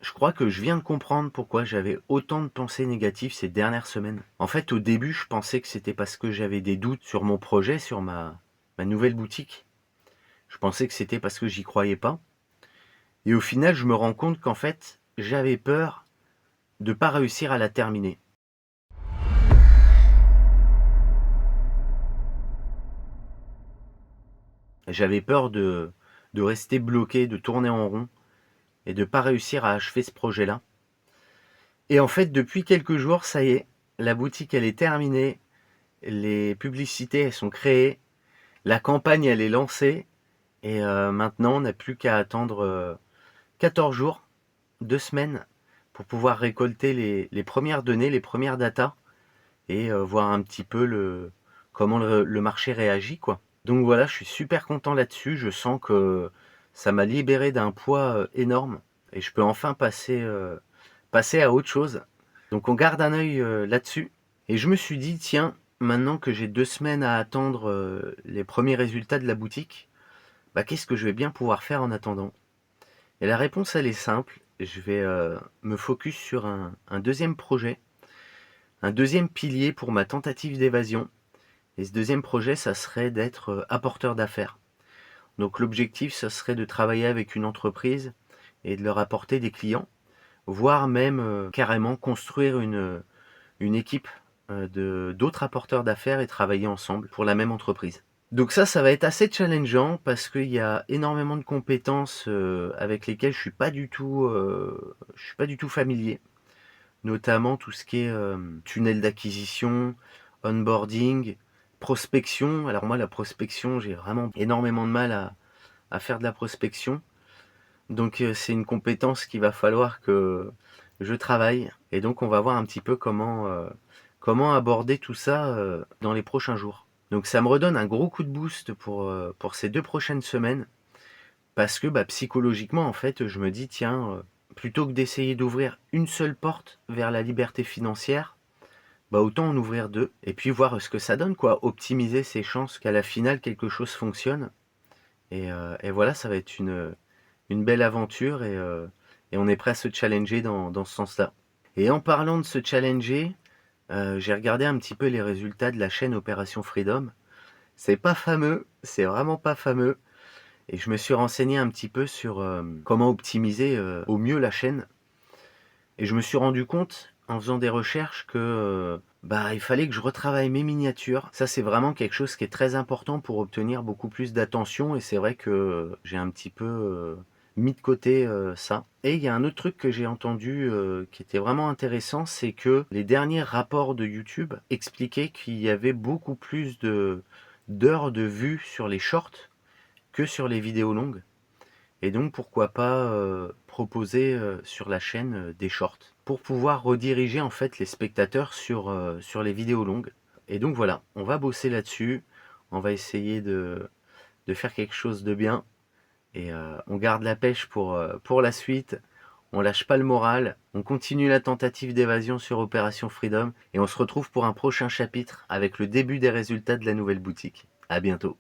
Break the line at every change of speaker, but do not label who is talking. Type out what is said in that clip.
Je crois que je viens de comprendre pourquoi j'avais autant de pensées négatives ces dernières semaines. En fait, au début, je pensais que c'était parce que j'avais des doutes sur mon projet, sur ma nouvelle boutique. Je pensais que c'était parce que j'y croyais pas. Et au final, je me rends compte qu'en fait, j'avais peur de pas réussir à la terminer. J'avais peur de rester bloqué, de tourner en rond et de pas réussir à achever ce projet-là. Et en fait, depuis quelques jours, ça y est, la boutique, elle est terminée. Les publicités, elles sont créées. La campagne, elle est lancée. Et maintenant, on n'a plus qu'à attendre 14 jours, 2 semaines, pour pouvoir récolter les premières données, les premières datas, et voir un petit peu comment le marché réagit, quoi. Donc voilà, je suis super content là-dessus. Je sens que ça m'a libéré d'un poids énorme, et je peux enfin passer à autre chose. Donc on garde un œil là-dessus. Et je me suis dit, tiens, maintenant que j'ai 2 semaines à attendre les premiers résultats de la boutique, bah, qu'est-ce que je vais bien pouvoir faire en attendant? Et la réponse, elle est simple. Je vais me focus sur un deuxième projet, un deuxième pilier pour ma tentative d'évasion. Et ce deuxième projet, ça serait d'être apporteur d'affaires. Donc l'objectif, ça serait de travailler avec une entreprise et de leur apporter des clients, voire même carrément construire une équipe d'autres apporteurs d'affaires et travailler ensemble pour la même entreprise. Donc ça va être assez challengeant parce qu'il y a énormément de compétences avec lesquelles je suis pas du tout familier, notamment tout ce qui est tunnel d'acquisition, onboarding, prospection. Alors moi, la prospection, j'ai vraiment énormément de mal à faire de la prospection. Donc c'est une compétence qu'il va falloir que je travaille. Et donc on va voir un petit peu comment aborder tout ça dans les prochains jours. Donc ça me redonne un gros coup de boost pour ces 2 prochaines semaines. Parce que psychologiquement, en fait, je me dis, tiens, plutôt que d'essayer d'ouvrir une seule porte vers la liberté financière, autant en ouvrir 2 et puis voir ce que ça donne, quoi. Optimiser ses chances qu'à la finale, quelque chose fonctionne. Et voilà, ça va être une belle aventure et on est prêt à se challenger dans ce sens-là. Et en parlant de se challenger, j'ai regardé un petit peu les résultats de la chaîne Opération Freedom. C'est pas fameux, c'est vraiment pas fameux. Et je me suis renseigné un petit peu sur comment optimiser au mieux la chaîne. Et je me suis rendu compte, en faisant des recherches, que il fallait que je retravaille mes miniatures. Ça, c'est vraiment quelque chose qui est très important pour obtenir beaucoup plus d'attention. Et c'est vrai que j'ai un petit peu mis de côté ça. Et il y a un autre truc que j'ai entendu qui était vraiment intéressant, c'est que les derniers rapports de YouTube expliquaient qu'il y avait beaucoup plus d'heures de vues sur les shorts que sur les vidéos longues. Et donc pourquoi pas proposer sur la chaîne des shorts pour pouvoir rediriger en fait les spectateurs sur les vidéos longues. Et donc voilà, on va bosser là-dessus, on va essayer de faire quelque chose de bien et on garde la pêche pour la suite. On lâche pas le moral, on continue la tentative d'évasion sur Opération Freedom et on se retrouve pour un prochain chapitre avec le début des résultats de la nouvelle boutique. À bientôt.